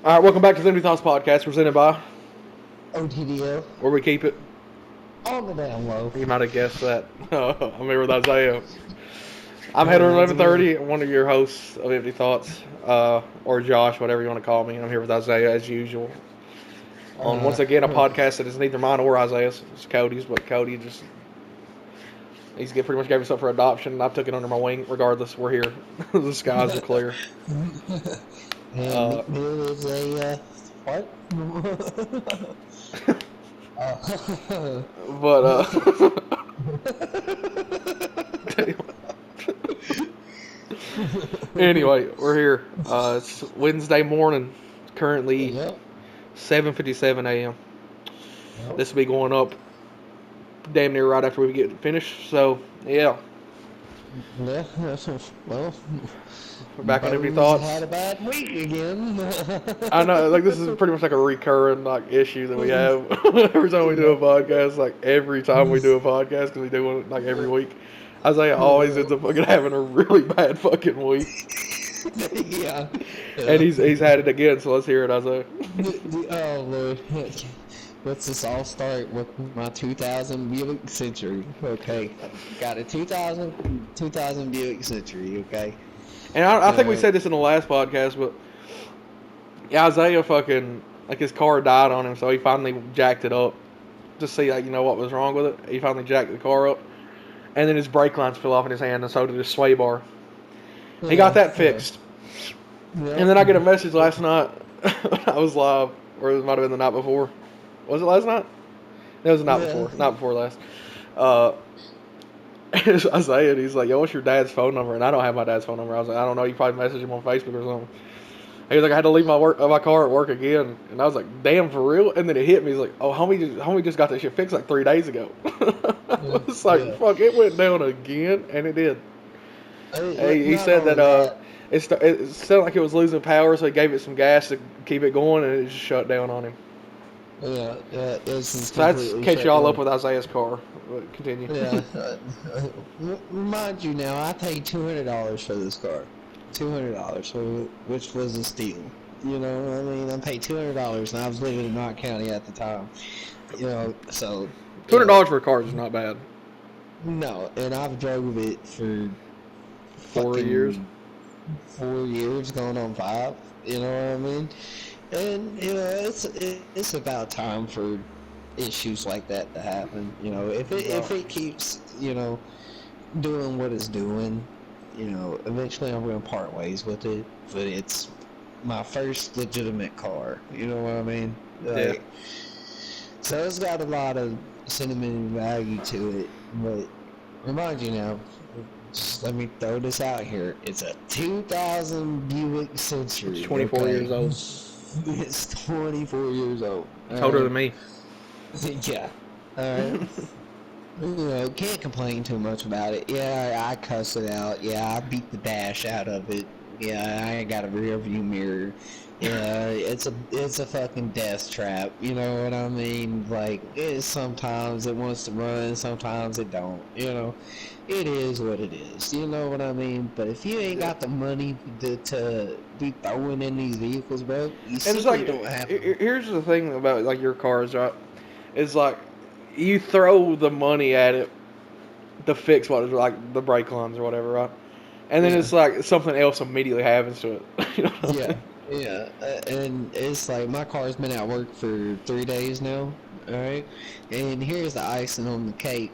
All right, welcome back to the Empty Thoughts Podcast, presented by OTDL Where We Keep It. on the down low. You might have guessed that. I'm here with Isaiah. I'm Header 1130, one of your hosts of Empty Thoughts, or Josh, whatever you want to call me. I'm here with Isaiah as usual. On once again a podcast that is neither mine or Isaiah's. It's Cody's, but Cody he's pretty much gave himself for adoption, and I took it under my wing. Regardless, we're here. The skies are clear. And McNeil is a what? Anyway, we're here. It's Wednesday morning. Currently 7:57 a.m. Yep. This will be going up damn near right after we get finished. So, yeah. Yeah, well, We're back on Empty Thoughts. Had a bad week again. I know, like, this is pretty much like a recurring issue that we have every time we do a podcast. Like, every time we do a podcast, because we do one like every week, Isaiah always ends up fucking having a really bad fucking week. Yeah. And he's had it again, so let's hear it, Isaiah. Oh, Lord. Let's just all start with my 2000 Buick Century, okay? Got a 2000 Buick Century, okay? And I think we said this in the last podcast, but yeah, Isaiah fucking, like, his car died on him, so he finally jacked it up to see, like, what was wrong with it. He finally jacked the car up, and then his brake lines fell off in his hand, and so did his sway bar. He got that fixed. Yeah. And then I get a message last night when I was live, or it might have been the night before. Was it last night? It was the night before. Not before last. Isaiah, he's like, yo, what's your dad's phone number? And I don't have my dad's phone number. I was like, I don't know. You probably messaged him on Facebook or something. He was like, I had to leave my car at work again. And I was like, damn, for real? And then it hit me. He's like, oh, homie just got that shit fixed like 3 days ago. I was like, fuck, it went down again. And it did. He said that it sounded like it was losing power, so he gave it some gas to keep it going, and it just shut down on him. Yeah, so that's catch y'all up with Isaiah's car. Continue. Yeah. Mind you, now I paid $200 for this car. $200, which was a steal. You know, I mean, I paid $200, and I was living in Knott County at the time. So $200 for a car is not bad. No, and I've drove it for 4 years. 4 years, going on 5. You know what I mean? And it's about time for issues like that to happen. If it keeps doing what it's doing, eventually I'm gonna part ways with it. But it's my first legitimate car. You know what I mean? Yeah. So it's got a lot of sentimental value to it. But remind you now, just let me throw this out here. It's a 2000 Buick Century. It's 24 years old. It's 24 years old. It's older than me. Yeah. Can't complain too much about it. Yeah, I cussed it out. Yeah, I beat the dash out of it. Yeah, I ain't got a rear view mirror. Yeah, it's a fucking death trap. You know what I mean? Like, sometimes it wants to run, sometimes it don't. It is what it is. You know what I mean? But if you ain't got the money to be throwing in these vehicles, bro, you simply don't have. Here's the thing about like your cars, right? It's like you throw the money at it to fix what is like the brake lines or whatever, right? And then it's like something else immediately happens to it. You know what I mean? Yeah, and it's like my car's been at work for 3 days now, alright? And here's the icing on the cake.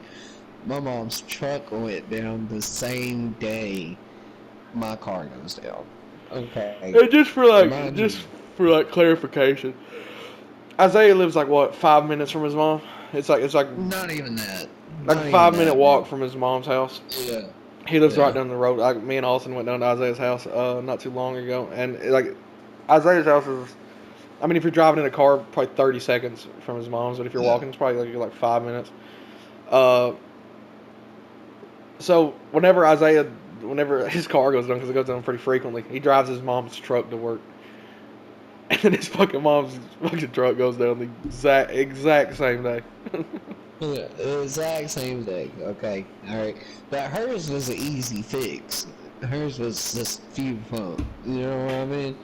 My mom's truck went down the same day my car goes down. Okay. And just for clarification, Isaiah lives like what, 5 minutes from his mom? It's like not even that. Like a 5-minute walk from his mom's house. Yeah. He lives right down the road. Like, me and Austin went down to Isaiah's house not too long ago, and like Isaiah's house is, I mean, if you're driving in a car, probably 30 seconds from his mom's, but if you're walking, it's probably like 5 minutes. So whenever his car goes down, because it goes down pretty frequently, he drives his mom's truck to work, and then his fucking mom's fucking truck goes down the exact same day. Yeah, the exact same day. Okay, all right, but hers was an easy fix. Hers was just fuel pump. You know what I mean?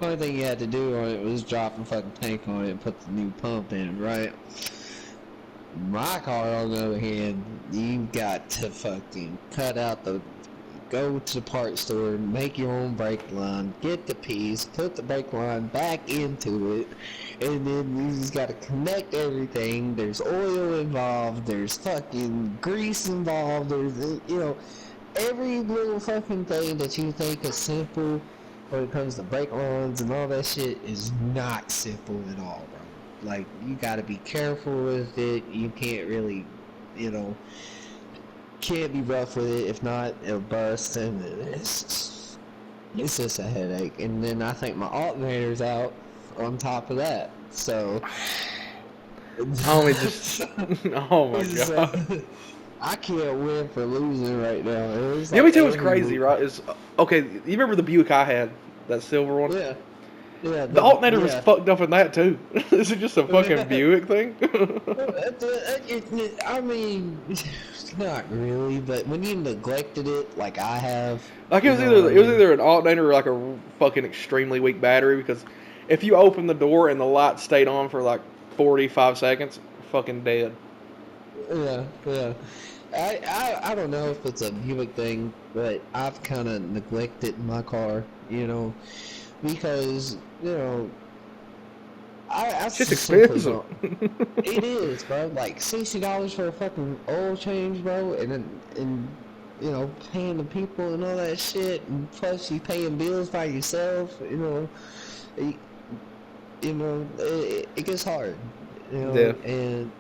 Only thing you had to do on it was drop a fucking tank on it and put the new pump in, right? My car, on the other hand, you got to fucking go to the parts store, make your own brake line, get the piece, put the brake line back into it, and then you just gotta connect everything. There's oil involved, there's fucking grease involved, there's, every little fucking thing that you think is simple when it comes to brake lines and all that shit is not simple at all, bro. Like, you gotta be careful with it. You can't really, can't be rough with it. If not, it'll bust, and it's just a headache. And then I think my alternator's out on top of that. So, Homie, just oh my god. I can't win for losing right now. You know, me too. Was crazy, right? Is okay. You remember the Buick I had, that silver one? Yeah. Yeah, the alternator was fucked up in that too. Is it just a fucking Buick thing? I mean, not really, but when you neglected it, like I have, like it was either an alternator or like a fucking extremely weak battery. Because if you open the door and the light stayed on for like 45 seconds, fucking dead. Yeah. I don't know if it's a Buick thing, but I've kind of neglected my car, because it's just expensive. It is, bro. Like $60 for a fucking oil change, bro, and paying the people and all that shit, and plus you paying bills by yourself. It gets hard. Yeah. And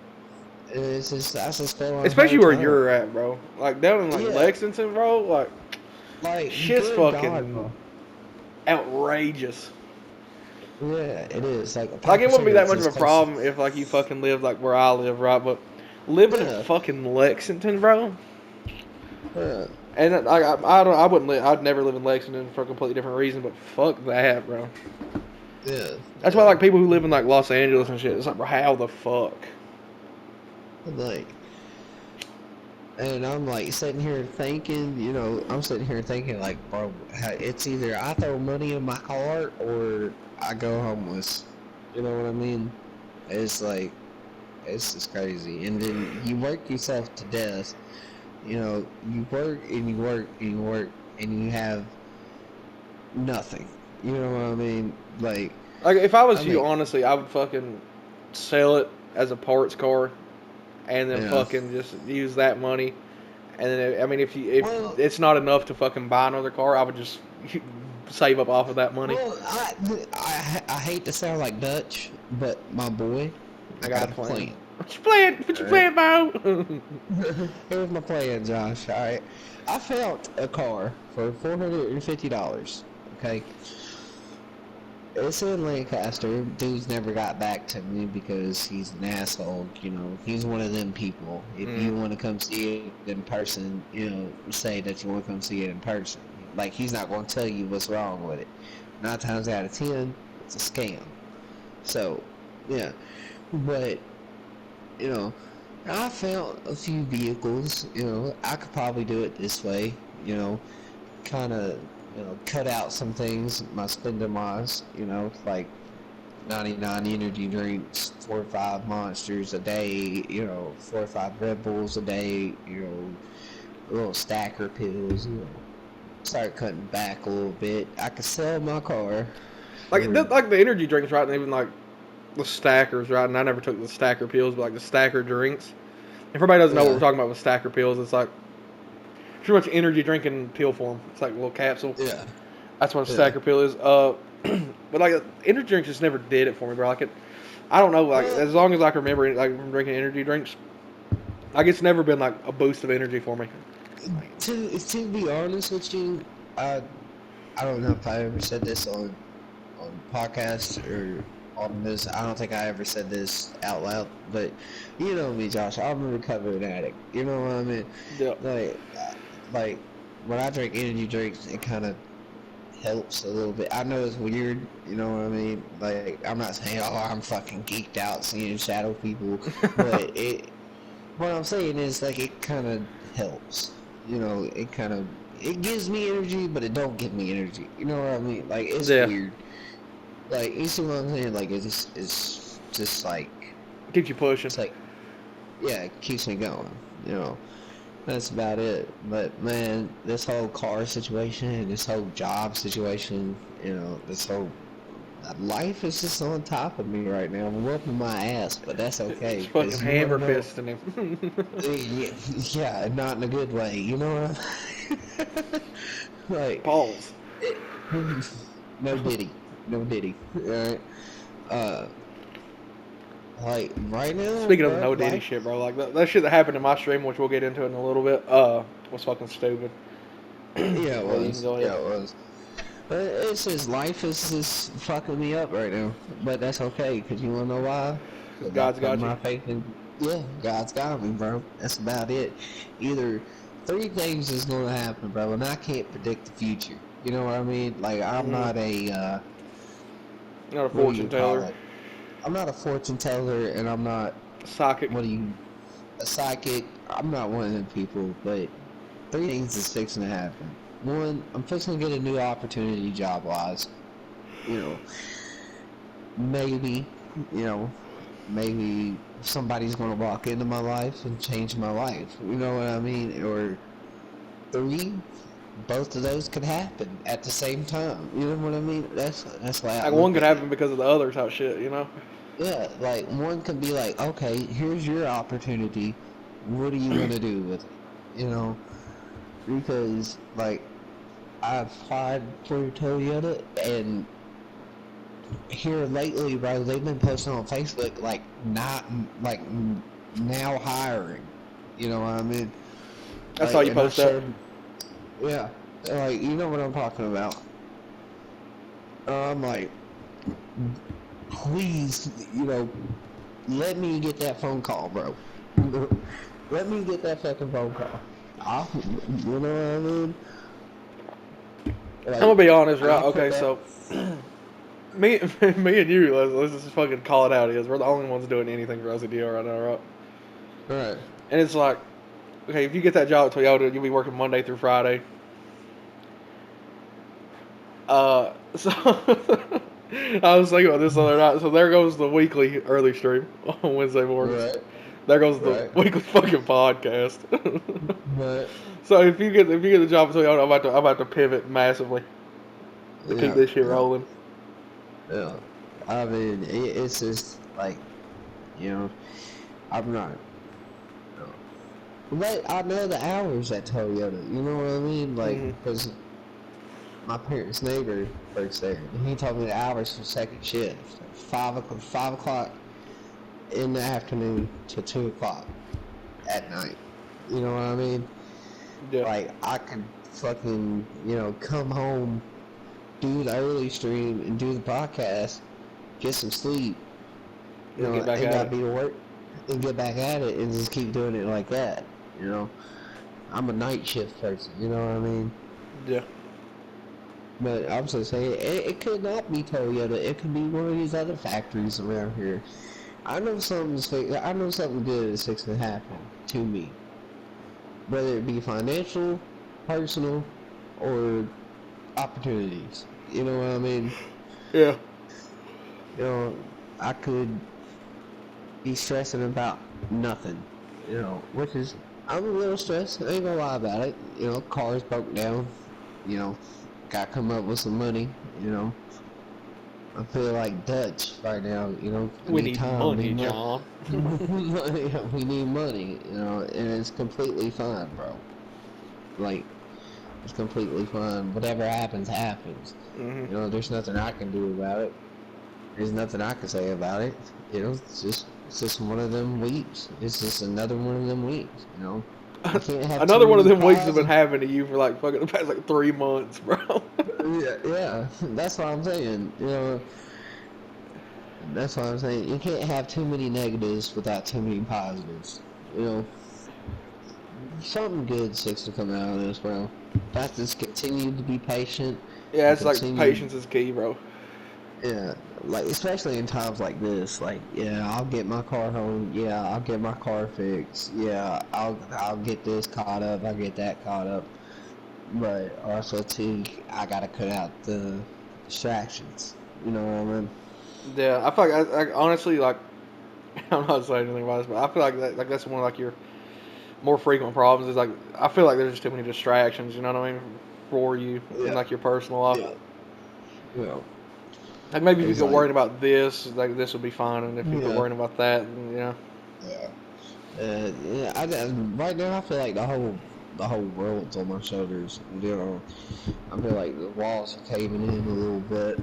it's just I just feel like especially where you're at, bro. Like down in Lexington, bro. Like shit's fucking God, outrageous. Yeah, it is. Like it wouldn't be that much of a problem if like you fucking lived like where I live, right? But living in fucking Lexington, bro. Yeah. And I wouldn't live. I'd never live in Lexington for a completely different reason. But fuck that, bro. Yeah. That's why like people who live in like Los Angeles and shit. It's like, bro, how the fuck? Like, and I'm like sitting here thinking, like, bro, it's either I throw money in my car or I go homeless. You know what I mean? It's like, it's just crazy. And then you work yourself to death. You work and you work and you work and you have nothing. You know what I mean? Like if I was you, honestly, I would fucking sell it as a parts car. And then fucking just use that money, and then if it's not enough to fucking buy another car, I would just save up off of that money. Well, I hate to sound like Dutch, but my boy, I got a plan. What you playing, Bo? Here's my plan, Josh. All right, I found a car for $450. Okay. It's in Lancaster. Dude's never got back to me because he's an asshole. He's one of them people. If you want to come see it in person, say that you want to come see it in person. Like, he's not going to tell you what's wrong with it. 9 times out of 10, it's a scam. So, yeah. But, I found a few vehicles. I could probably do it this way. Kind of... cut out some things, my spending wise, like 99 energy drinks, 4 or 5 Monsters a day, 4 or 5 Red Bulls a day, a little stacker pills, start cutting back a little bit. I could sell my car. Like the energy drinks, right? And even like the stackers, right? And I never took the stacker pills, but like the stacker drinks. If everybody doesn't know what we're talking about with stacker pills, it's like pretty much energy drink in pill form. It's like a little capsule. Yeah. That's what a stacker pill is. But like energy drinks just never did it for me, bro. Like I don't know. Like as long as I can remember, like from drinking energy drinks, like it's never been like a boost of energy for me. To be honest with you, I don't know if I ever said this on podcast or on this. I don't think I ever said this out loud, but you know me, Josh. I'm a recovering addict. You know what I mean? Yeah. Like when I drink energy drinks, it kind of helps a little bit. I know it's weird. You know what I mean? Like I'm not saying, oh, I'm fucking geeked out seeing shadow people, but what I'm saying is like it kind of helps. It gives me energy, but it don't give me energy. You know what I mean? Like it's weird. Like, you see what I'm saying? Like, it's just like, Keeps you pushing. it's like, yeah, it keeps me going, you know. That's about it. But man, this whole car situation, this whole job situation, you know, this whole life is just on top of me right now. I'm whooping my ass, but that's okay It's fucking because you want hammer to know. fisting him. Yeah, not in a good way. You know what like, Balls. no diddy, no diddy. All right. Uh, like right now, Speaking of the bro, no Diddy life. shit, bro, like that shit that happened in my stream, which we'll get into in a little bit, was fucking stupid. Yeah, it But you can was. go Yeah, ahead. it was. But it's just life is just fucking me up right now. But that's okay, cause you wanna know why? Cause I God's put got you. my faith in. Yeah, God's got me, bro. That's about it. Either three things is gonna happen, bro, and I can't predict the future. You know what I mean? Like I'm Mm-hmm. not a Not a what do you fortune call teller. it? I'm not a fortune teller, and I'm not Psychic. what do you a psychic. I'm not one of them people. But three things is fixing to happen. One, I'm fixing to get a new opportunity job wise. You know, maybe, you know, maybe somebody's gonna walk into my life and change my life. You know what I mean? Or three, both of those could happen at the same time. You know what I mean? That's why I Like one look could at it. happen because of the other type shit, you know? Yeah, like one could be like, okay, here's your opportunity. What are you gonna do with it? You know, because like I've applied for Toyota, and here lately, bro, they've been posting on Facebook like not like now hiring. You know what I mean? That's how Like, you and I post that. showed, yeah, like you know what I'm talking about. I'm like, please, you know, let me get that phone call, bro. Let me get that fucking phone call. You know what I mean? I'm gonna Like, be honest, right? I'll put Okay, that. so me, me and you, let's just fucking call it out. Is we're the only ones doing anything for OTDL right now, right? Right. And it's like, okay, if you get that job at Toyota, you'll be working Monday through Friday. So I was thinking about this the other night. So there goes the weekly early stream on Wednesday mornings. Right. There goes the Right. weekly fucking podcast. But So if you get the job at Toyota, I'm about to pivot massively to keep yeah, this shit yeah, rolling. yeah. I mean, it's just like, you know, I'm not. But I know the hours at Toyota. You know what I mean? Like, Hmm. because my parents' neighbor works there, and he told me the hours for second shift: 5 o'clock in the afternoon to 2 o'clock at night. You know what I mean? Yeah, Like, I could fucking, you know, come home, do the early stream, and do the podcast, get some sleep, you then get know, back ain't at gotta it. be to work, and get back at it, and just keep doing it like that. You know, I'm a night shift person. You know what I mean? Yeah. But I'm just saying, it could not be Toyota. It could be one of these other factories around here. I know I know something good is fixing to happen to me, whether it be financial, personal, or opportunities. You know what I mean? Yeah. You know, I could be stressing about nothing. You know, which is I'm a little stressed. I ain't gonna lie about it. You know, cars broke down. You know, got to come up with some money. You know, I feel like Dutch right now. You know, I We need need time, money, need money. John. We need money. You know, and it's completely fine, bro. Like, it's completely fine. Whatever happens, happens. Hmm. You know, there's nothing I can do about it. There's nothing I can say about it. You know, it's just one of them weeks. It's just another one of them weeks. You know, you can't have too Another one of many them weeks has been positive. happening to you for like fucking the past like 3 months, bro. Yeah, yeah, that's what I'm saying. You know, that's what I'm saying. You can't have too many negatives without too many positives. You know, something good seems to come out of this, bro. I just continue to be patient Yeah, and it's like continue. patience is key, bro. Yeah, like especially in times like this, like yeah, I'll get my car home. Yeah, I'll get my car fixed. Yeah, I'll get this caught up. I'll get that caught up. But also too, I gotta cut out the distractions. You know what I mean? Yeah, I feel like I honestly like. I'm not saying anything about this, but I feel like that's one of like your more frequent problems. Is like I feel like there's just too many distractions. You know what I mean? For you in Yeah. like your personal life. Yeah. Yeah. Like maybe if you It's go like, worrying about this, like this would be fine, and if you quit yeah. worrying about that, then, Yeah. Yeah. Right now, I feel like the whole world's on my shoulders. You know, I feel like the walls are caving in a little bit.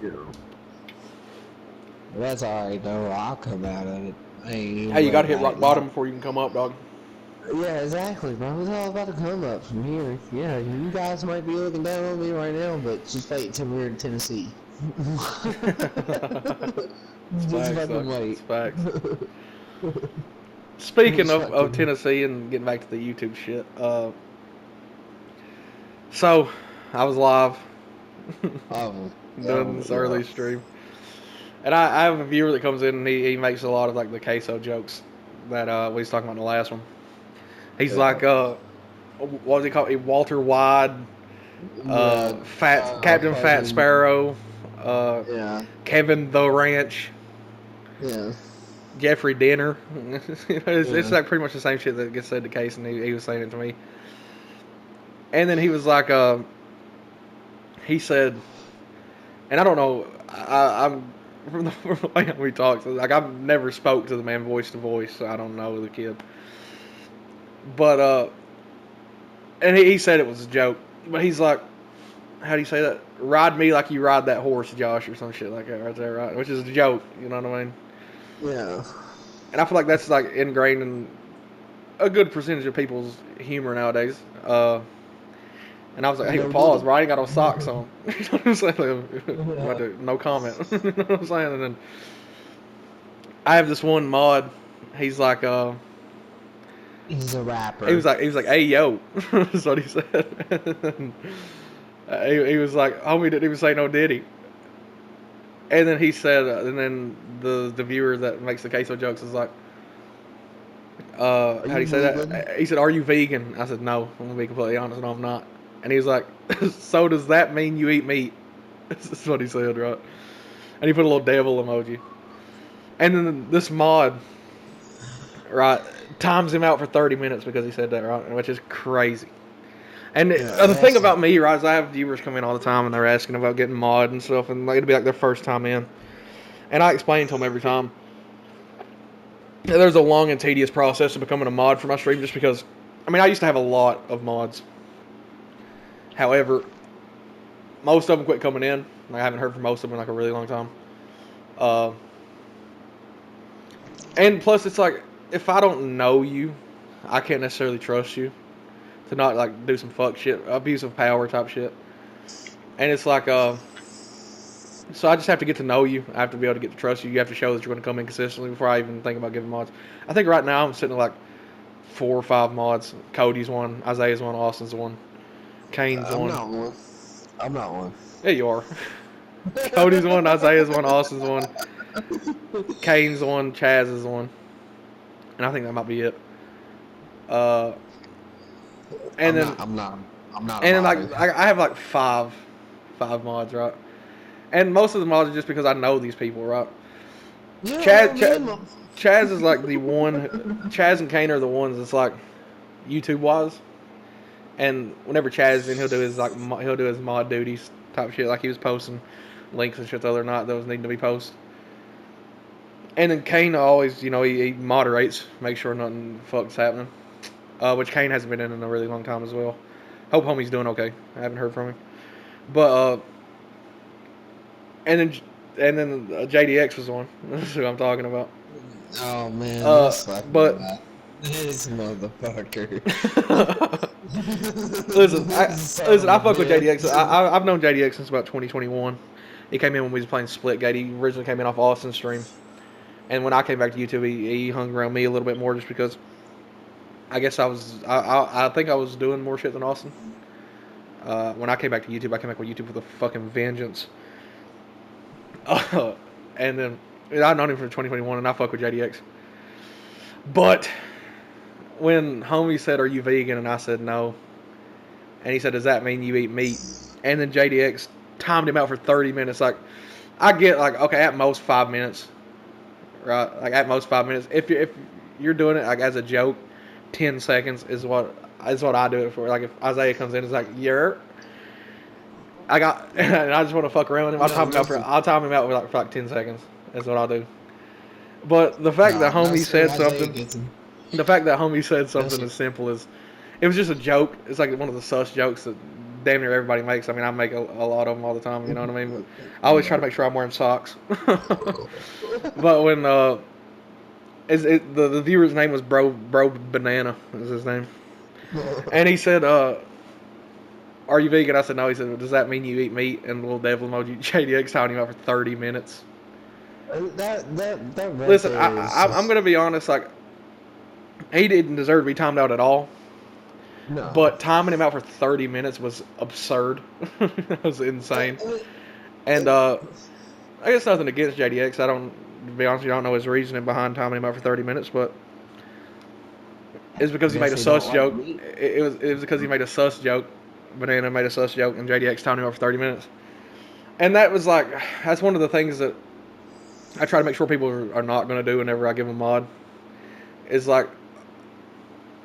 You know, but that's all right though. I'll come out of it. I ain't even hey, you got to worried hit about rock it. bottom before you can come up, dog. Yeah, exactly, bro. It's all about to come up from here. Yeah, you guys might be looking down on me right now, but just wait until we're in Tennessee. It's Just facts, fucking dog. It's wait. facts. Speaking Just of fucking. Tennessee and getting back to the YouTube shit, so I was live Oh, doing oh, this yeah. early stream, and I have a viewer that comes in and he makes a lot of like the queso jokes that we was talking about in the last one. He's Yeah. like, what do he call it? Walter White, Yeah. Fat Captain Fat Fucking. Sparrow, uh, Yeah. Kevin the Ranch, Yeah. Jeffrey Dinner. It's Yeah. like pretty much the same shit that gets said to Case, and he was saying it to me. And then he was like, he said, and I don't know, I'm from the way we talk, so like I've never spoke to the man voice to voice, so I don't know the kid. But and he said it was a joke, but he's like, how do you say that? Ride me like you ride that horse, Josh, or some shit like that, right there, right? Which is a joke, you know what I mean? Yeah. And I feel like that's like ingrained in a good percentage of people's humor nowadays. And I was like, hey, No pause, diddy. bro. I ain't got no socks on. You know what I'm saying? Yeah. No comment. You know what I'm saying? And then I have this one mod. He's like, He's a he rapper. was like, hey, yo. That's what he said. He was like, homie didn't even say no diddy. And then he said, and then the viewer that makes the queso jokes is like, Are how do you you say vegan? that? He said, are you vegan? I said, no. I'm gonna be completely honest, no, I'm not. And he was like, so does that mean you eat meat? That's what he said, right? And he put a little devil emoji. And then this mod, right, times him out for 30 minutes because he said that, right? Which is crazy. And Yeah, the thing that's about me, right, is I have viewers come in all the time and they're asking about getting mod and stuff, and it'll be like their first time in. And I explain to them every time that there's a long and tedious process of becoming a mod for my stream just because, I mean, I used to have a lot of mods. However, most of them quit coming in. Like, I haven't heard from most of them in like a really long time. Uh, and plus, it's like, if I don't know you, I can't necessarily trust you to not like do some fuck shit, abuse of power type shit. And it's like, so I just have to get to know you. I have to be able to get to trust you. You have to show that you're going to come in consistently before I even think about giving mods. I think right now I'm sitting at like 4 or 5 mods. Cody's one, Isaiah's one, Austin's one, Kane's I'm one. not one. I'm not one. Yeah, you are. Cody's one, Isaiah's one, Austin's one, Kane's one, Chaz is one, and I think that might be it. Uh, and I'm then not. I'm not. I'm not a and then like modder. I have like five mods, right? And most of the mods are just because I know these people, right? You don't Chaz, know me, Chaz, Chaz is like the one. Chaz and Kane are the ones that's like YouTube wise. And whenever Chaz is in, he'll do his like he'll do his mod duties type shit. Like he was posting links and shit the other night that was needing to be posted. And then Kane always, he moderates, make sure nothing fucks happening. Which Kane hasn't been in a really long time as well. Hope homie's doing okay. I haven't heard from him. But and then JDX was one. That's who I'm talking about. Oh man, Uh, this fucking but guy. This motherfucker. listen, This son listen. of I a fuck with JDX. bitch. I've known JDX since about 2021. He came in when we was playing Splitgate. He originally came in off Austin's stream, and when I came back to YouTube, he hung around me a little bit more just because I guess I think I was doing more shit than Austin. When I came back to YouTube, I came back with YouTube with a fucking vengeance. And then I've known him from 2021, and I fuck with JDX. But when homie said, "Are you vegan?" and I said no, and he said, "Does that mean you eat meat?" And then JDX timed him out for 30 minutes. Like, I get like, okay, at most 5 minutes, right? Like at most 5 minutes. If you're doing it like as a joke, 10 seconds is what I do it for. Like if Isaiah comes in, it's like, I got, and I just want to fuck around with him. I'll time him out for like 10 seconds. That's what I'll do. But the fact that homie said something, as simple as, it was just a joke. It's like one of the sus jokes that damn near everybody makes. I mean, I make a lot of them all the time. You know what I mean? But I always try to make sure I'm wearing socks. But when the viewer's name was Bro Banana was his name, and he said, "Are you vegan?" I said, "No." He said, well, "Does that mean you eat meat?" And little devil emoji. JDX talking about for 30 minutes. Listen, I'm gonna be honest. Like, he didn't deserve to be timed out at all. No. But timing him out for 30 minutes was absurd. It was insane. And I guess nothing against JDX. To be honest with you, I don't know his reasoning behind timing him out for 30 minutes, but it's because he made a sus joke. It was because he made a sus joke. Banana made a sus joke, and JDX timed him out for 30 minutes. And that's one of the things that I try to make sure people are not going to do whenever I give them a mod. Is like,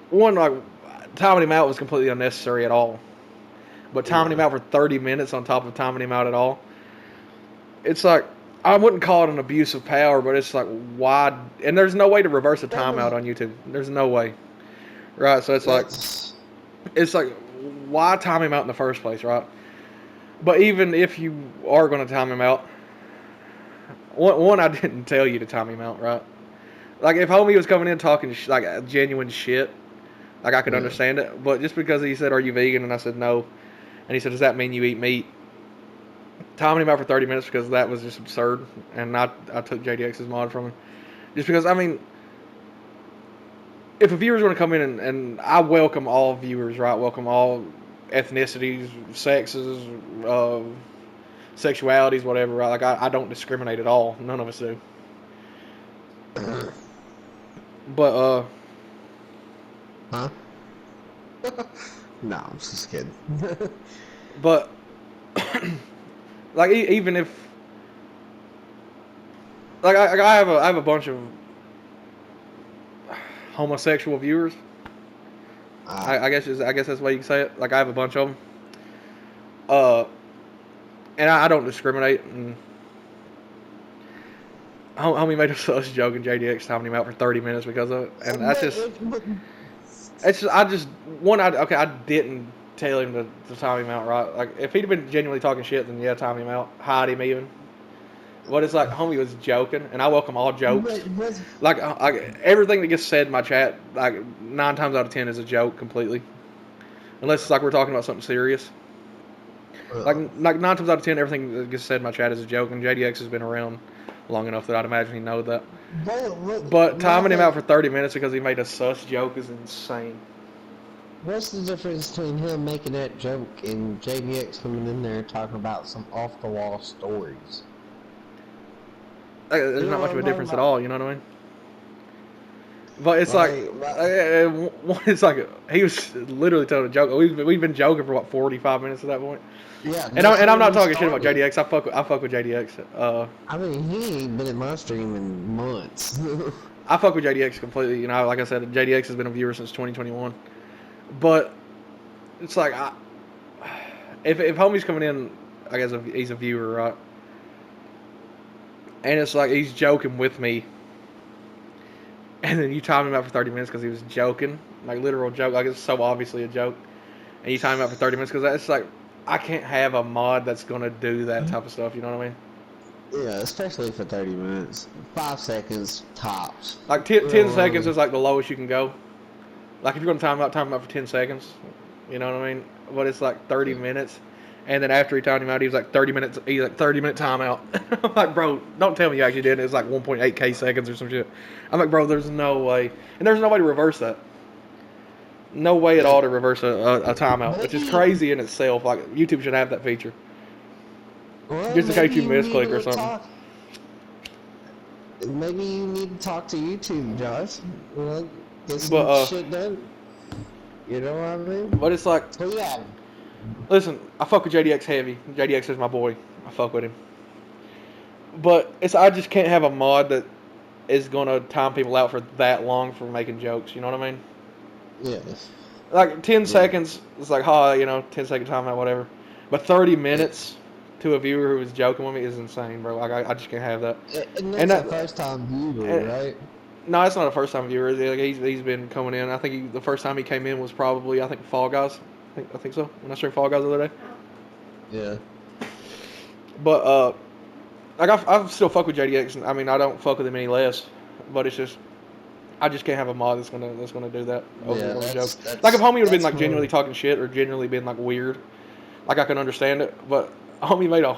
one, like, timing him out was completely unnecessary at all. But timing him out for 30 minutes on top of timing him out at all, it's like, I wouldn't call it an abuse of power, but it's like, why? And there's no way to reverse a timeout on YouTube. There's no way. Right? So it's like, why time him out in the first place, right? But even if you are going to time him out, one, I didn't tell you to time him out, right? Like, if homie was coming in talking like genuine shit, like, I could understand it. But just because he said, "Are you vegan?" and I said no, and he said, "Does that mean you eat meat?" Timing him out for 30 minutes because that was just absurd, and I took JDX's mod from him. Just because, I mean, if a viewer's going to come in, and I welcome all viewers, right? Welcome all ethnicities, sexes, sexualities, whatever, right? Like, I don't discriminate at all. None of us do. But, Huh? No, I'm just kidding. But, like, even if, like, I have a bunch of homosexual viewers. I guess that's the way you can say it. Like, I have a bunch of them. And I don't discriminate. And homie made a sus joke, and JDX timing him out for 30 minutes because of it. And that's just, I didn't tell him to time him out, right? Like, if he'd been genuinely talking shit, then yeah, time him out, hide him even. But it's like, homie was joking, and I welcome all jokes. Like, everything that gets said in my chat, like, 9 times out of 10 is a joke completely. Unless it's like we're talking about something serious. Like 9 times out of 10, everything that gets said in my chat is a joke, and JDX has been around long enough that I'd imagine he knows that. But timing him out for 30 minutes because he made a sus joke is insane. What's the difference between him making that joke and JDX coming in there talking about some off-the-wall stories? There's not much of a difference at all, you know what I mean? But it's it's like, he was literally telling a joke. We've been joking for, 45 minutes at that point? Yeah. And I'm not talking shit about JDX. I fuck with JDX. I mean, he ain't been in my stream in months. I fuck with JDX completely. You know, like I said, JDX has been a viewer since 2021. But it's like, if homie's coming in, I guess he's a viewer, right? And it's like, he's joking with me. And then you time him out for 30 minutes because he was joking. Like, literal joke. Like, it's so obviously a joke. And you time him out for 30 minutes because it's like, I can't have a mod that's going to do that type of stuff. You know what I mean? Yeah, especially for 30 minutes. 5 seconds tops. Like, 10 seconds is like the lowest you can go. Like, if you're going to time him out for 10 seconds. You know what I mean? But it's like 30 minutes. And then after he timed him out, he was like 30 minutes. He's like 30-minute timeout. I'm like, bro, don't tell me you actually did it. It's like 1.8k seconds or some shit. I'm like, bro, there's no way, and there's no way to reverse that. No way at all to reverse a timeout, which is crazy in itself. Like, YouTube should have that feature, just in case you misclick or something. Maybe you need to talk to YouTube, Josh. You know, get some shit done. You know what I mean? But it's like, yeah. Listen, I fuck with JDX heavy. JDX is my boy. I fuck with him. But I just can't have a mod that is gonna time people out for that long for making jokes. You know what I mean? Yes. Like 10 Yeah. seconds, it's like, 10-second timeout, whatever. But 30 minutes to a viewer who is joking with me is insane, bro. Like I just can't have that. And And that's a that, first time viewer, and, right? no, it's not a first time viewer. Like, he's been coming in. I think the first time he came in was probably Fall Guys. I think so. When I streamed Fall Guys the other day. Yeah. But like I still fuck with JDX. I mean, I don't fuck with him any less. But it's just I just can't have a mod that's gonna do that Yeah, over jokes. Like if that's homie would have been that's like more. genuinely talking shit or genuinely been like weird, like I can understand it. But homie made a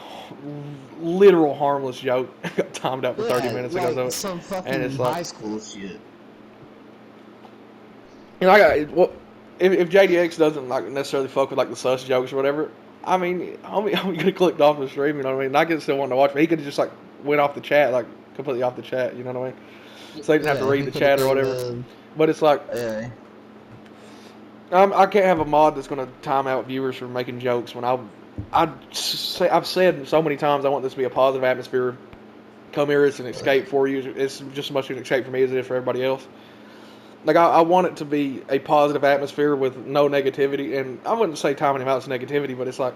literal harmless joke, got timed out for 30 Yeah, minutes because like of it, some and fucking it's like, high school shit. I got well, if JDX doesn't like necessarily fuck with like the sus jokes or whatever, I mean, homie could have clicked off the stream. You know what I mean? And I could still want to watch, but he could have just like went off the chat, like completely off the chat. You know what I mean? So he didn't have to Yeah, read he the could have chat or been. whatever. But it's like Yeah. I can't have a mod that's going to time out viewers from making jokes when I've said so many times I want this to be a positive atmosphere. Come here, it's an escape for you. It's just as much an escape for me as it is for everybody else. Like I want it to be a positive atmosphere with no negativity, and I wouldn't say timing him out is negativity, but it's like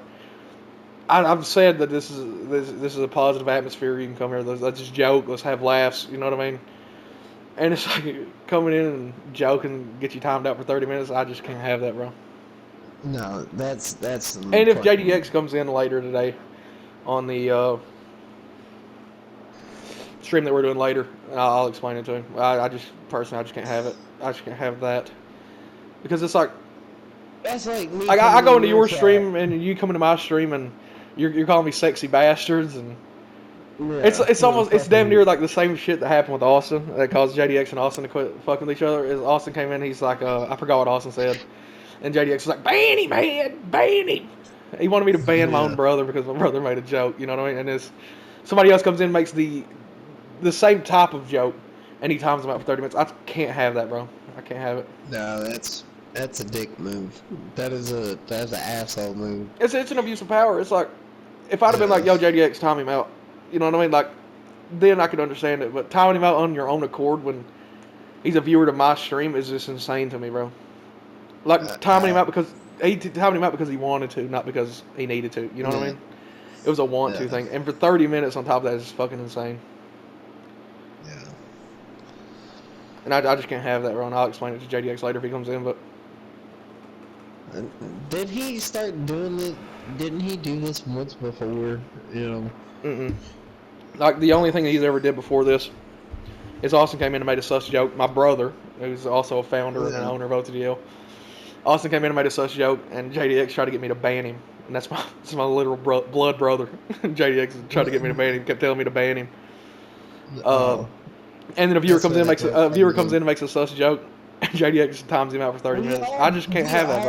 I've said that this is a positive atmosphere. You can come here. Let's just joke. Let's have laughs. You know what I mean? And it's like coming in and joking, and get you timed out for 30 minutes. I just can't have that, bro. No, that's And if fucking. JDX comes in later today on the stream that we're doing later, I'll explain it to him. I just personally, I just can't have it. I just can't have that because it's like That's like me I coming go in into your your chat. stream and you come into my stream and you're calling me sexy bastards and Yeah, it's almost it's damn fucking. near like the same shit that happened with Austin that caused JDX and Austin to quit fucking with each other. Is Austin came in, he's like I forgot what Austin said, and JDX was like ban him, man, ban him. He wanted me to ban my own Yeah, brother because my brother made a joke. You know what I mean? And it's somebody else comes in and makes the same type of joke, and he times them out for 30 minutes. I can't have that, bro. I can't have it. no, that's a dick move. That's an asshole move. It's an abuse of power. It's like if I'd have been like, Yeah, yo, JDX, time him out. You know what I mean? Like then I could understand it. But timing him out on your own accord when he's a viewer to my stream is just insane to me, bro. Like timing him I out because he timing him out because he wanted to, not because he needed to. You know what I yeah, mean? It was a want to yeah, thing, and for 30 minutes on top of that is fucking insane. yeah. And I just can't have that, bro. And I'll explain it to JDX later if he comes in. But Did he start doing it? Didn't he do this once before? You know. mm-mm. Like the only thing that he's ever did before this is Austin came in and made a sus joke. My brother, who's also a founder and an Yeah. owner of OTDL, Austin came in and made a sus joke, and JDX tried to get me to ban him. And that's my literal blood brother. JDX tried to get me to ban him, kept telling me to ban him. Uh, Oh, and then that's where that a viewer comes in motherfucking. and makes a sus joke, and JDX times him out for 30 minutes. I just can't We have that,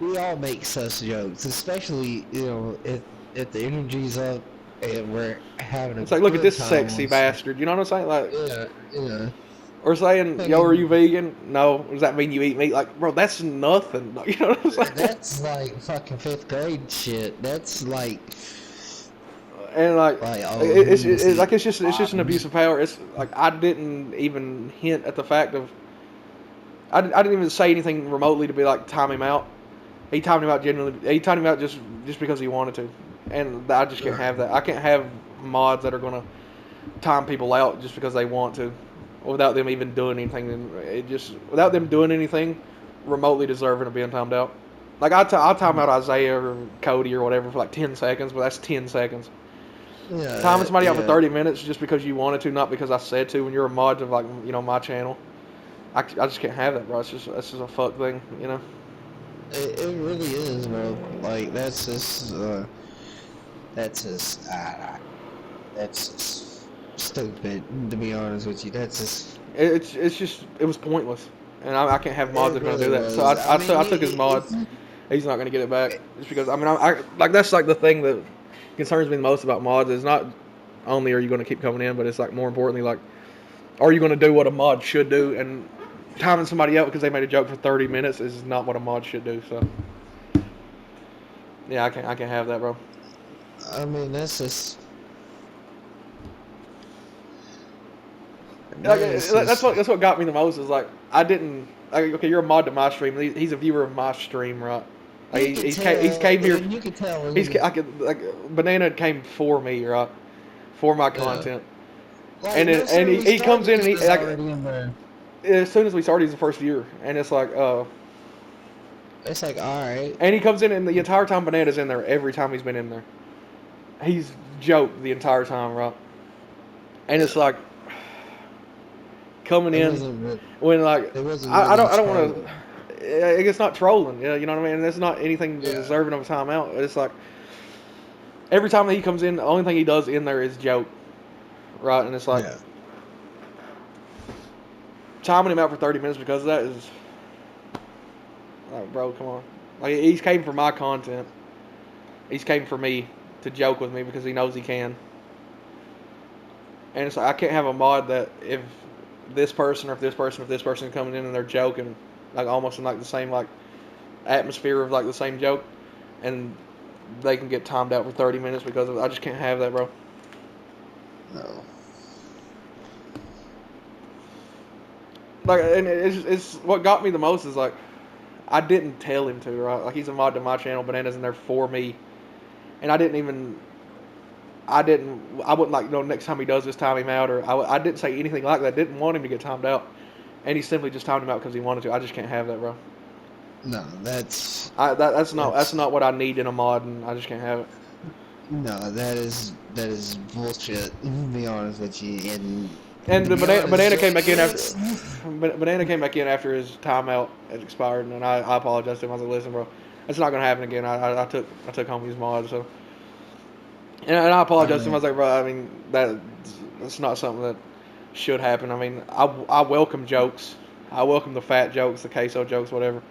bro. all make such jokes, especially if the energy's up and we're having a It's like, look at good this time sexy on some. bastard. You know what I'm saying? Like, Yeah, yeah. or saying, yo, are you Fucking, vegan? No. Does that mean you eat meat? Like, bro, that's nothing. You know what I'm saying? that's like fucking fifth grade shit. That's And like oh, who wants to eat it's just an abuse bottoms? of power. It's like I didn't even hint at the fact of I didn't even say anything remotely to be like time him out. He timed him out genuinely. He timed him out just because he wanted to, and I just can't have that. I can't have mods that are gonna time people out just because they want to, without them even doing anything. And it just without them doing anything remotely deserving of being timed out. Like I'll time out Isaiah or Cody or whatever for like 10 seconds, but that's 10 seconds. Timing Yeah, somebody out for yeah. 30 minutes just because you wanted to, not because I said to. When you're a mod of like my channel, I just can't have that, bro. That's just a fuck thing, you know. It really is, bro. Like that's just that's just stupid. To be honest with you, that's just It's just it was pointless, and I can't have mods it that are gonna really do that. So was. I mean, I took his mod. if He's not gonna get it back just because I like that's like the thing that concerns me the most about mods is not only are you gonna keep coming in, but it's like more importantly like are you gonna do what a mod should do and timing somebody out because they made a joke for 30 minutes is not what a mod should do. So Yeah, I can't have that, bro. I mean, that's just. Like, That's just. that's what got me the most is like I didn't. Like, okay, you're a mod to my stream. He's a viewer of my stream, right? Like, You could he's tell, came here. and you could tell when He's he. like Banana came for me, right? For my Yeah. content, Like, no and sooner we he comes started, in and he he was like already in there. as soon as we started, he's the first viewer, and it's like It's like, alright. and he comes in and the entire time Banana's in there. Every time he's been in there, he's joked the entire time, right? And it's Yeah. like coming It in wasn't. when like It wasn't really I don't want trolling. to. It's not trolling, you know what I mean. It's not anything Yeah. deserving of a timeout. It's like every time that he comes in, the only thing he does in there is joke, right? And it's like Yeah. timing him out for 30 minutes because of that is like, bro, come on. Like he's came for my content. He's came for me to joke with me because he knows he can. And it's like I can't have a mod that if this person or if this person coming in and they're joking like almost in like the same like atmosphere of like the same joke and they can get timed out for 30 minutes because of it. I just can't have that, bro. No. Like, and it's what got me the most is like I didn't tell him to, right? Like he's a mod to my channel, Bananas in there for me, and I wouldn't like, next time he does this, time him out, or I didn't say anything like that. I didn't want him to get timed out, and he simply just timed him out because he wanted to. I just can't have that, bro. No, that's. That's That's. not what I need in a mod, and I just can't have it. No, that is bullshit. To be honest with you, and And to the be honest, banana came back in after. JDX. Banana came back in after his timeout had expired, and I apologized to him. I was like, "Listen, bro, that's not gonna happen again." I took home his mod, so and I I apologized to him. I mean, was like, "Bro, I mean that's not something that should happen. I mean, I welcome jokes. I welcome the fat jokes, the queso jokes, whatever."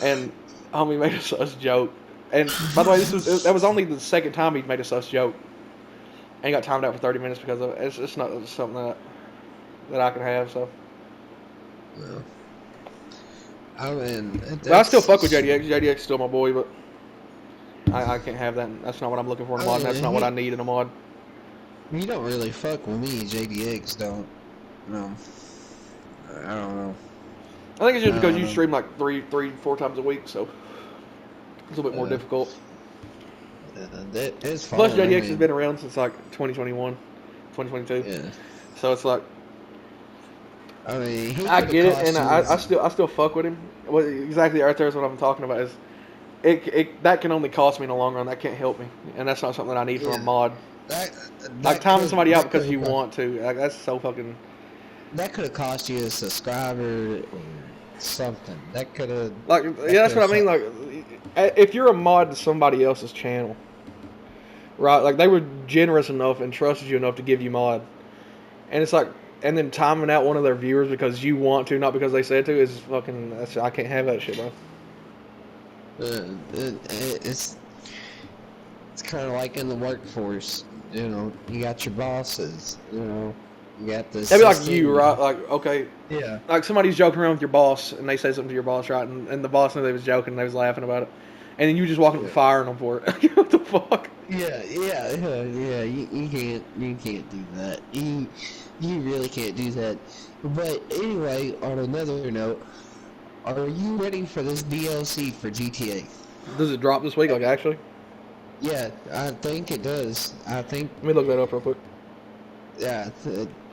And homie made a sus joke. And by the way, that was only the second time he'd made a sus joke, and he got timed out for 30 minutes because of it. It's not something that I can have. So. no. I mean, But I still fuck with that's. JDX. JDX is still my boy, but I can't have that. That's not what I'm looking for in a I mod, and that's mean, not what I need in a mod. he don't really fuck with me. JDX don't. No, I don't know. I think it's just because you Um, stream like four times a week, so it's a little bit more uh, difficult. it's Plus, fine. I JDX has mean, been around since like 2021, 2022. yeah. So it's like I mean, he I could have get it, cost and you his. I still fuck with him. What exactly right there is what I'm talking about. Is it that can only cost me in the long run. That can't help me, and that's not something that I need from a Yeah, mod. that Like timing somebody out that because you could have want to. Like that's so fucking. that could have cost you a subscriber or something. Like, That yeah, could that's have what I mean. fucked. Like, if you're a mod to somebody else's channel, right? Like, they were generous enough and trusted you enough to give you mod, and it's like, and then timing out one of their viewers because you want to, not because they said to, is fucking. I can't have that shit, bro. It's kind of like in the workforce. You got your bosses. You got the That'd be like you, system. right? Like, okay, Yeah. like somebody's joking around with your boss, and they say something to your boss, right? And the boss knew they was joking, and they was laughing about it, and then you just walking up Yeah. and firing them for it. What the fuck? Yeah. You can't do that. You really can't do that. But anyway, on another note, are you ready for this DLC for GTA? Does it drop this week? Like, actually, Yeah, I think it does. I think, let me look that up real quick. yeah,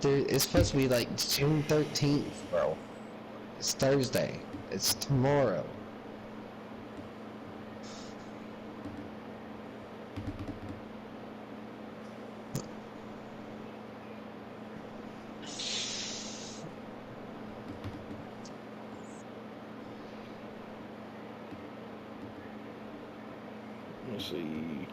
it's supposed to be like June 13th, bro. It's Thursday. It's tomorrow. Let's see.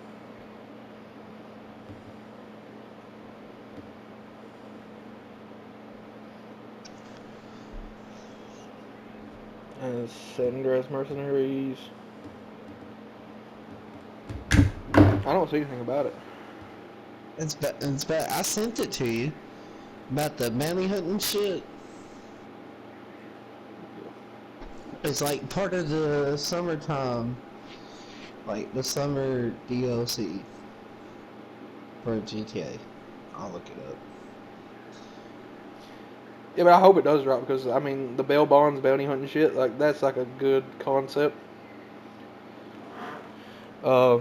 Sundress mercenaries. I don't see anything about it. It's bad. I sent it to you about the bounty hunting shit. It's like part of the summertime Like the summer DLC for GTA. I'll look it up. Yeah, but I hope it does drop because I mean the bail bonds, bounty hunting shit, like that's like a good concept. Uh,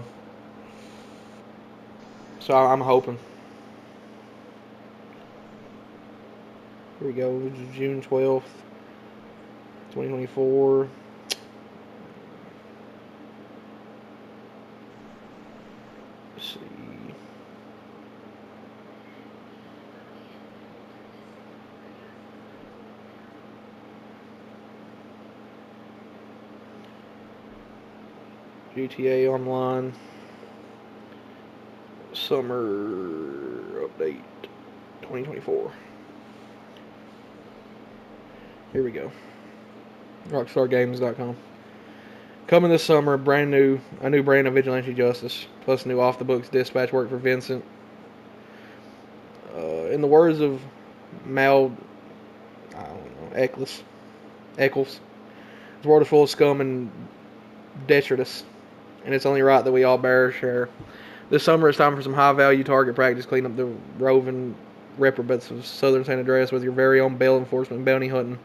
so I'm hoping. Here we go, June 12th, 2024. Let's see. GTA Online Summer Update 2024. Here we go. RockstarGames.com. Coming this summer, a new brand of vigilante justice, plus new off-the-books dispatch work for Vincent. In the words of Mal, I don't know, Eccles, the world is full of scum and detritus, and it's only right that we all bear our share. This summer, it's time for some high-value target practice. Clean up the roving reprobates of Southern San Andreas with your very own bail enforcement and bounty hunting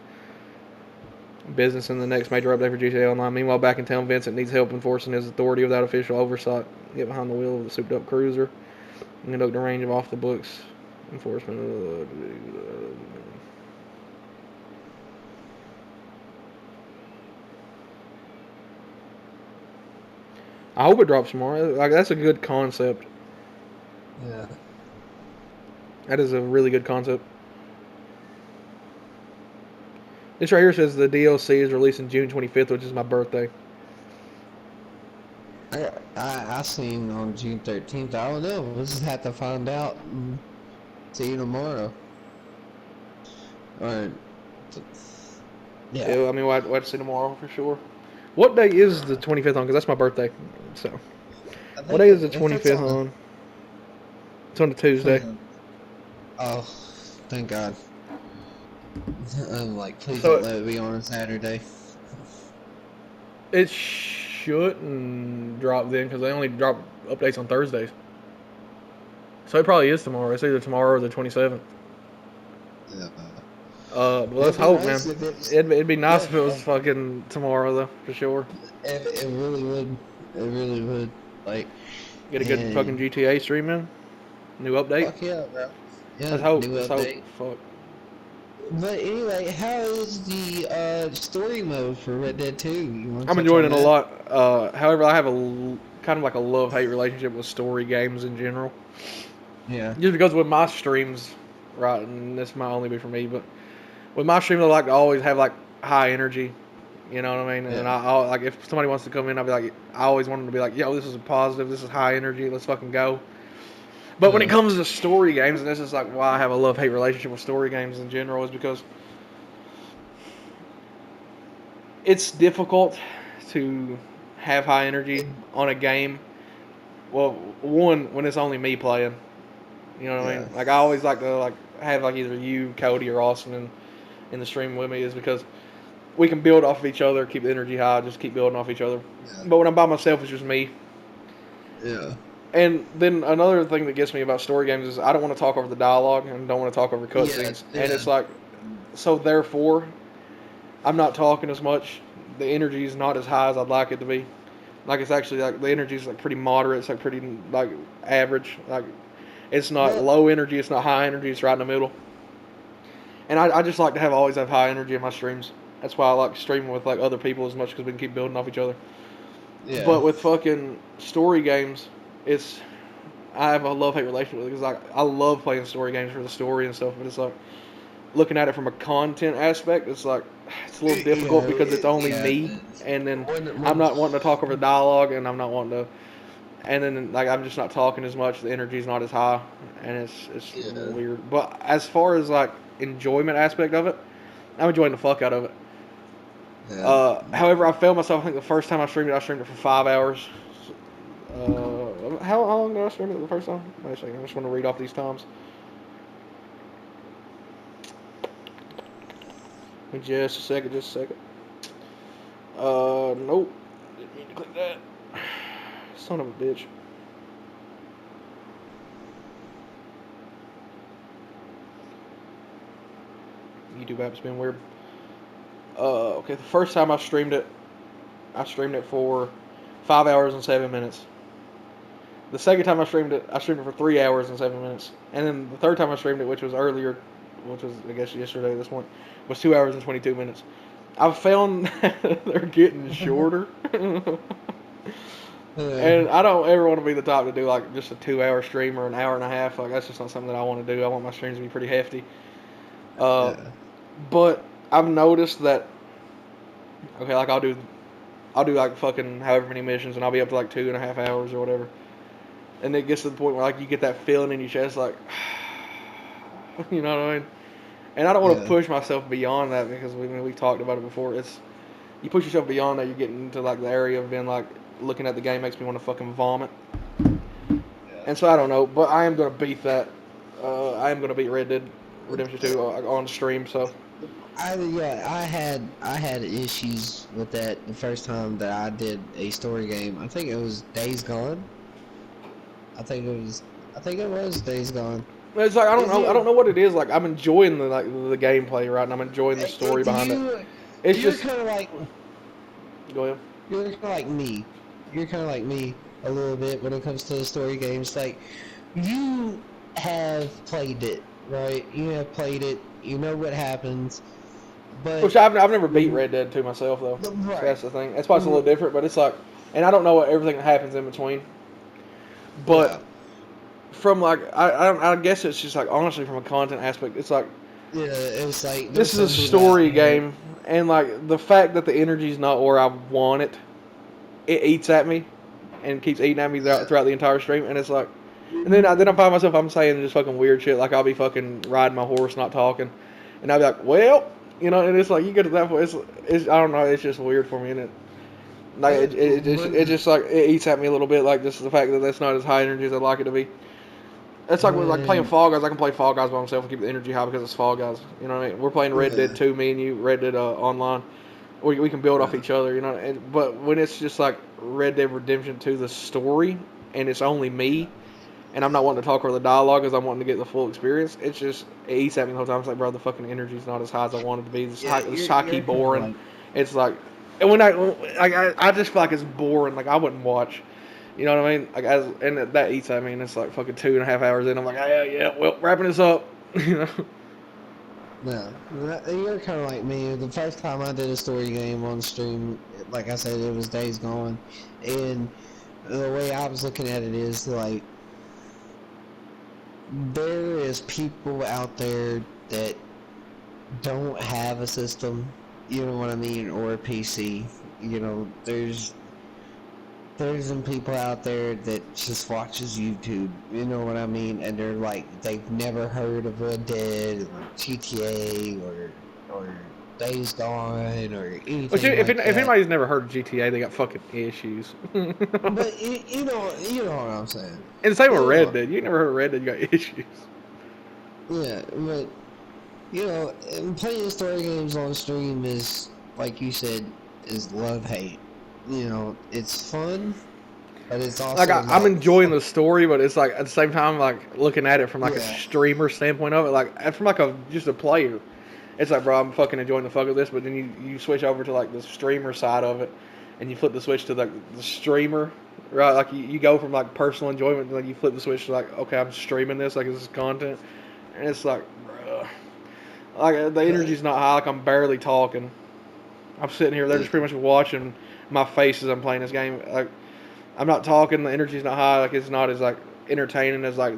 business in the next major update for GTA Online. Meanwhile, back in town, Vincent needs help enforcing his authority without official oversight. Get behind the wheel of the souped-up cruiser and conduct a range of off-the-books enforcement. I hope it drops tomorrow. Like that's a good concept. Yeah. That is a really good concept. This right here says the DLC is releasing June 25th, which is my birthday. I seen on June 13th. I don't know. We'll just have to find out and see you tomorrow. Or, yeah. Yeah, I mean, we'll have to see tomorrow for sure. What day is the 25th on? Because that's my birthday. So, I what think day is the if it's 25th on the on? It's on a Tuesday. 20th. Oh, thank God. I'm like, please don't So let it be on a Saturday. it shouldn't drop then because they only drop updates on Thursdays. So it probably is tomorrow. It's either tomorrow or the 27th. Yeah. But let's It'd be hope, man. nice if it was. It'd be nice Yeah, if it was fucking tomorrow though, for sure. it really would. It really would. Like, Get a good fucking and GTA stream in. New update. fuck yeah, bro. Yeah, Let's hope. new Let's hope. update. Fuck. But anyway, how is the story mode for Red Dead 2? You want to I'm touch enjoying on it a that? lot. However, I have kind of like a love-hate relationship with story games in general. Yeah. Just because with my streams, right, and this might only be for me, but with my streams, I like to always have like high energy. You know what I mean? And Yeah. I'll like if somebody wants to come in, I'll be like, I always want them to be like, yo, this is a positive, this is high energy, let's fucking go. But when it Yeah. comes to story games, and this is like why I have a love-hate relationship with story games in general, is because it's difficult to have high energy on a game. Well, one when it's only me playing. You know what I Yeah. mean? Like I always like to like have like either you, Cody, or Austin in the stream with me, is because we can build off of each other, keep the energy high, just keep building off each other. Yeah. But when I'm by myself, it's just me. Yeah. And then another thing that gets me about story games is I don't want to talk over the dialogue and don't want to talk over Yeah. cutscenes. And Yeah. it's like, so therefore, I'm not talking as much. The energy is not as high as I'd like it to be. Like it's actually like the energy is like pretty moderate. It's like pretty like average. Like it's not Well, low energy. It's not high energy. It's right in the middle. And I just like to always have high energy in my streams. That's why I like streaming with like other people as much because we can keep building off each other. yeah. But with fucking story games, it's I have a love hate relationship with it because like I love playing story games for the story and stuff. But it's like looking at it from a content aspect, it's like it's a little difficult Yeah. because it's only Yeah. me, and then I'm When not wanting to talk over the dialogue, and I'm not wanting to, and then like I'm just not talking as much. The energy's not as high, and it's yeah. weird. But as far as like enjoyment aspect of it, I'm enjoying the fuck out of it. Yeah. However, I failed myself. I think the first time I streamed it for 5 hours. How long did I stream it the first time? Wait a second. I just want to read off these times. Just a second. Nope. Didn't mean to click that. Son of a bitch. YouTube app's been weird. Okay, the first time I streamed it for 5 hours and 7 minutes. The second time I streamed it for 3 hours and 7 minutes. And then the third time I streamed it, which was earlier, which was, I guess, yesterday at this point, was 2 hours and 22 minutes. I've found they're getting shorter. And I don't ever want to be the type to do like just a 2 hour stream or an hour and a half. Like that's just not something that I want to do. I want my streams to be pretty hefty. But I've noticed that. Okay, like I'll do like fucking however many missions, and I'll be up to like 2.5 hours or whatever. And it gets to the point where like you get that feeling in your chest, like, you know what I mean? And I don't want to push myself beyond that because we talked about it before. It's you push yourself beyond that, you get into like the area of being like looking at the game makes me want to fucking vomit. And so I don't know, but I am gonna beat that. I am gonna beat Red Dead Redemption 2 on stream. So I had issues with that the first time that I did a story game. I think it was Days Gone. I think it was Days Gone. It's like I don't know what it is. Like I'm enjoying the gameplay, right, and I'm enjoying the story behind it. It's you're just kind of like. Go ahead. You're kind of like me. You're kind of like me a little bit when it comes to the story games. Like you have played it, right? You have played it. You know what happens. But which I've never beat Red Dead 2 myself though. Right. So that's the thing. That's why it's a little different. But it's like, and I don't know what everything that happens in between. But from like, I guess it's just like honestly from a content aspect, it's like, it's like this is a story game, and like the fact that the energy's not where I want it, it eats at me, and keeps eating at me throughout the entire stream, and it's like, and then I find myself I'm saying just fucking weird shit, like I'll be fucking riding my horse, not talking, and I'll be like, well, you know, and it's like you get to that point, it's I don't know, it's just weird for me, and it just like it eats at me a little bit, like just the fact that that's not as high energy as I'd like it to be. It's like with like playing Fall Guys. I can play Fall Guys by myself and keep the energy high because it's Fall Guys. You know what I mean? We're playing Red Dead 2, me and you, Red Dead online. We can build off each other, you know. But when it's just like Red Dead Redemption 2, the story, and it's only me, and I'm not wanting to talk over the dialogue because I'm wanting to get the full experience, it eats at me the whole time. It's like, bro, the fucking energy's not as high as I wanted to be. It's hockey boring. It's like, and when I just feel like it's boring. Like I wouldn't watch. You know what I mean? Like and that eats at me, and it's like fucking 2.5 hours in. I'm like, yeah, well, wrapping this up. You know? No, you're kind of like me. The first time I did a story game on stream, like I said, it was Days Gone, and the way I was looking at it is like there is people out there that don't have a system, you know what I mean, or a PC. You know, there's some people out there that just watches YouTube, you know what I mean, and they're like, they've never heard of Red Dead or GTA or Days Gone or anything if anybody's never heard of GTA, they got fucking issues. But you know what I'm saying. And the same with Red Dead. You never heard of Red Dead, you got issues. Yeah, but you know, playing story games on stream is, like you said, is love-hate. You know, it's fun, but it's also like I'm enjoying the story, but it's like at the same time, like looking at it from like a streamer standpoint of it, like from like just a player, it's like, bro, I'm fucking enjoying the fuck of this. But then you switch over to like the streamer side of it, and you flip the switch to like the streamer, right? Like you go from like personal enjoyment, like you flip the switch to like, okay, I'm streaming this, like this is content, and it's like, bro, like the energy's not high, like I'm barely talking. I'm sitting here, they're just pretty much watching my face as I'm playing this game. Like I'm not talking, the energy's not high, like it's not as like entertaining as like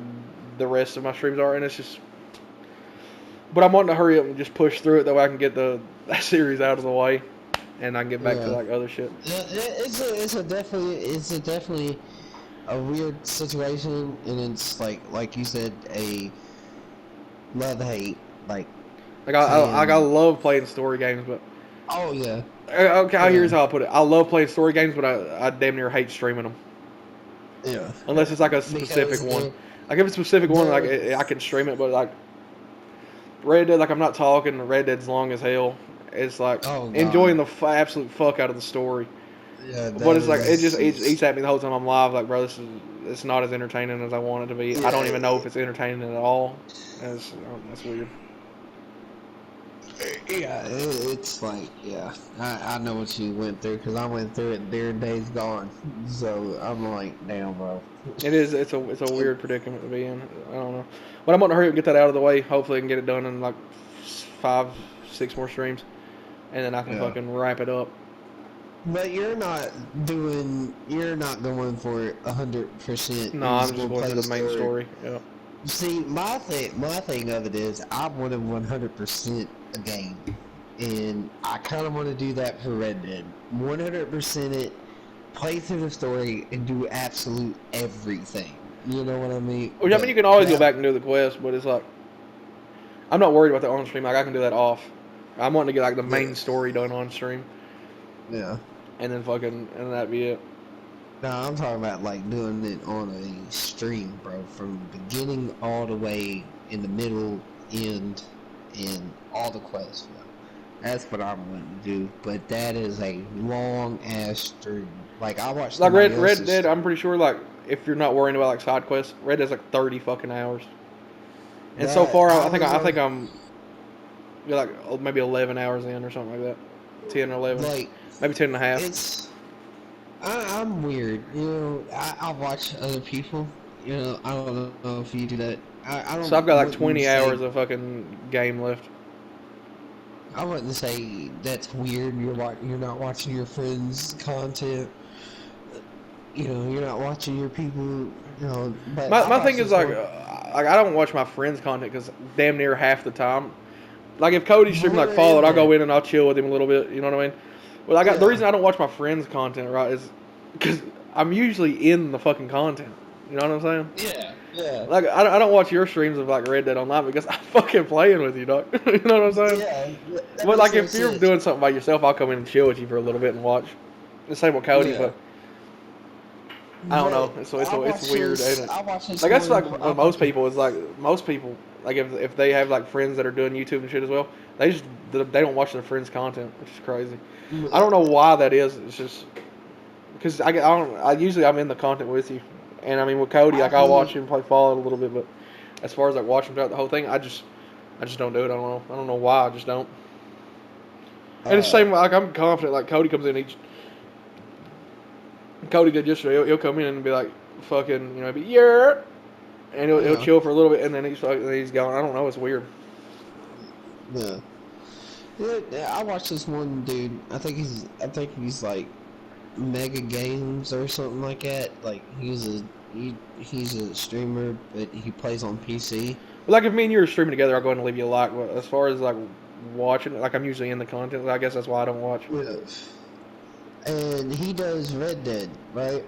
the rest of my streams are, and it's just. But I'm wanting to hurry up and just push through it that way I can get that series out of the way, and I can get back to like other shit. It's definitely a weird situation, and it's like you said, a love-hate. Like I love playing story games, but oh yeah. Okay, here's how I put it. I love playing story games, but I damn near hate streaming them. Yeah. Unless it's like a specific one. Like if it's a specific one, like I can stream it, but like Red Dead, like I'm not talking. Red Dead's long as hell. It's like enjoying the absolute fuck out of the story. Yeah, But that it's like it just is. eats at me the whole time I'm live. Like, bro, it's not as entertaining as I want it to be. I don't even know Yeah, if it's entertaining at all. That's weird. yeah, it's like, yeah, I know what you went through because I went through it during Days Gone. So I'm like, damn, bro. It is. It's a weird predicament to be in. I don't know. But I'm going to hurry up and get that out of the way. Hopefully, I can get it done in like 5, 6 more streams, and then I can Yeah. fucking wrap it up. But you're not going for 100%. No, You're I'm just just going to going play through the the main story. story. Yeah. See, my thing of it is, I want to 100% a game. And I kind of want to do that for Red Dead. 100% it, play through the story, and do absolute everything. You know what I mean? Which I mean, you But can always go that, back and do the quest, but it's like I'm not worried about the on stream. Like I can do that off. I'm wanting to get like the yeah, main story done on stream, yeah. and then fucking and that'd be it. No, I'm talking about like doing it on a stream, bro, from beginning all the way in the middle, end, and all the quests, bro. That's what I'm wanting to do. But that is a long ass stream. Like I watched Like somebody Red else's Dead, stream. I'm pretty sure like if you're not worrying about like side quests, Red Dead's like 30 fucking hours. And so That far, I I think was I on think I'm like maybe 11 hours in or something like that. 10 or 11, like maybe 10 and a half. it's I'm weird, you know. I watch other people, you know. I don't know if you do that. I So don't I've got like wouldn't 20 hours say of fucking game left. I wouldn't say that's weird. You're not watching your friends' content. You know, you're not watching your people. You know, but I My watched thing is this like, one. I don't watch my friends' content because damn near half the time, like if Cody's streaming When like they're in Fallout, I'll go there, in and I'll chill with him a little bit. You know what I mean? Well, I got the yeah, reason I don't watch my friends' content right is because I'm usually in the fucking content. You know what I'm saying? yeah, yeah, Like I don't watch your streams of like Red Dead Online because I'm fucking playing with you, dog. You know what I'm saying? yeah. That But makes like no if you're sense. doing something by yourself, I'll come in and chill with you for a little bit and watch. The same with Cody, Yeah, but I don't know. but It's weird, ain't it? I watched this Like that's like one. I what most watched. people is like. Most people like if they have like friends that are doing YouTube and shit as well, they don't watch their friends' content, which is crazy. I don't know why that is. It's just because I usually I'm in the content with you, and I mean with Cody, I like I'll watch think. him play Fallout a little bit, but as far as like watching throughout the whole thing, I just don't do it. I don't know why. I just don't. And it's the Uh, same. Like I'm confident. Like Cody comes in each. Cody did yesterday. He'll come in and be like, fucking, be yeah, and he'll yeah, chill for a little bit, and then he's gone. I don't know. It's weird. yeah. Yeah, I watched this one dude. I think he's like Mega Games or something like that. Like he's a streamer, but he plays on PC. But like if me and you are streaming together, I'll go ahead and leave you a like. But as far as like watching, like I'm usually in the content. I guess that's why I don't watch. Yeah. And he does Red Dead, right?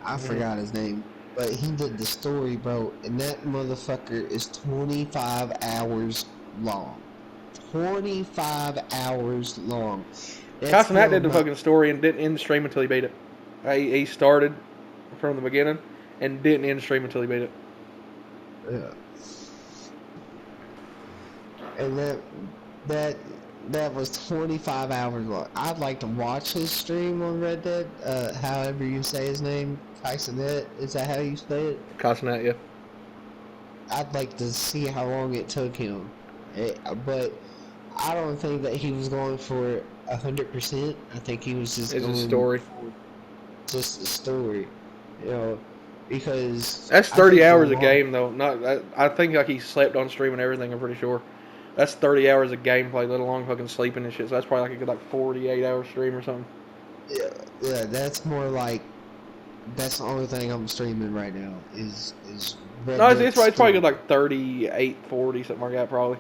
I Hmm. forgot his name, but he did the story, bro. And that motherfucker is 25 hours long. 25 hours long. That's Nat hell did the not. fucking story and didn't end the stream until he beat it. He started from the beginning and didn't end the stream until he beat it. Yeah. And that that was 25 hours long. I'd like to watch his stream on Red Dead. However you say his name, Tysonet. Is that how you say it? Nat, yeah. I'd like to see how long it took him. But I don't think that he was going for 100%. I think he was just It's a going story. for just the story, you know, because That's I 30 think the hours a long. game though. Not I think like he slept on stream and everything. I'm pretty sure. That's 30 hours of gameplay, let alone fucking sleeping and shit. So that's probably like a good like 48-hour stream or something. Yeah, yeah, that's more like that's the only thing I'm streaming right now is No, Red Dead it's probably good story. like 38, 40, something like that probably.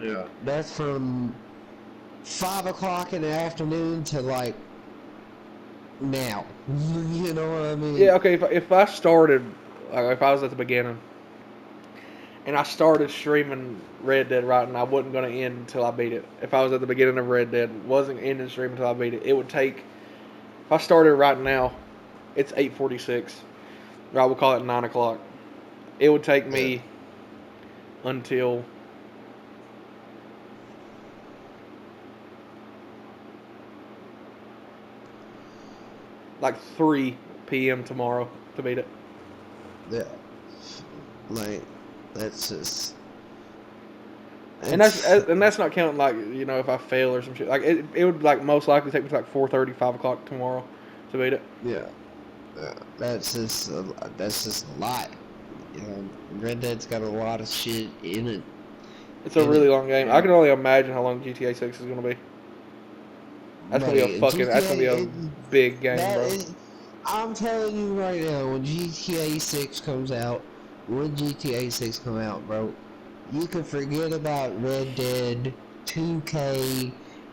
Yeah, that's from 5 o'clock in the afternoon to like now. You know what I Yeah, mean? okay. If I started, like if I was at the beginning and I started streaming Red Dead right, and I wasn't going to end until I beat it. If I was at the beginning of Red Dead, wasn't ending stream until I beat it, it would take. If I started right now, it's 8:46. Or I would call it 9 o'clock. It would take Yeah. me until like 3 p.m. tomorrow to beat it. Yeah. Like, that's just. And that's not counting like if I fail or some shit. Like it would like most likely take me to like 4:30, 5 o'clock tomorrow to beat it. Yeah. That's just a lot. Red Dead's got a lot of shit in it. It's a really long game. I can only imagine how long GTA 6 is gonna be. That's gonna be a big game, bro. I'm telling you right now, when GTA 6 comes out, bro, you can forget about Red Dead, 2K,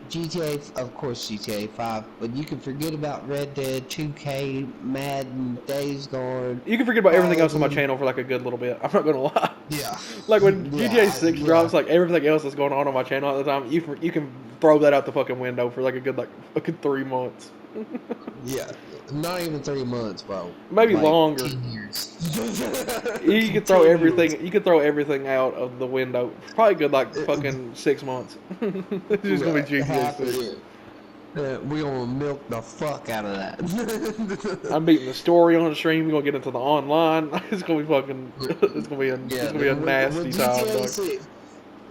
GTA, of course GTA 5, but you can forget about Red Dead, 2K, Madden, Days Gone. You can forget about everything else on my channel for like a good little bit. I'm not gonna lie. Yeah. Like when GTA 6 drops, like everything else that's going on my channel at the time, you can throw that out the fucking window for like a good 3 months. Yeah, not even 3 months, bro. Maybe like longer. 10 years. You could throw everything. You could throw everything out of the window. Probably good fucking 6 months. It's just gonna be GTA 6. We're gonna milk the fuck out of that. I'm beating the story on the stream. We're gonna get into the online. It's gonna be fucking. It's gonna be a nasty time.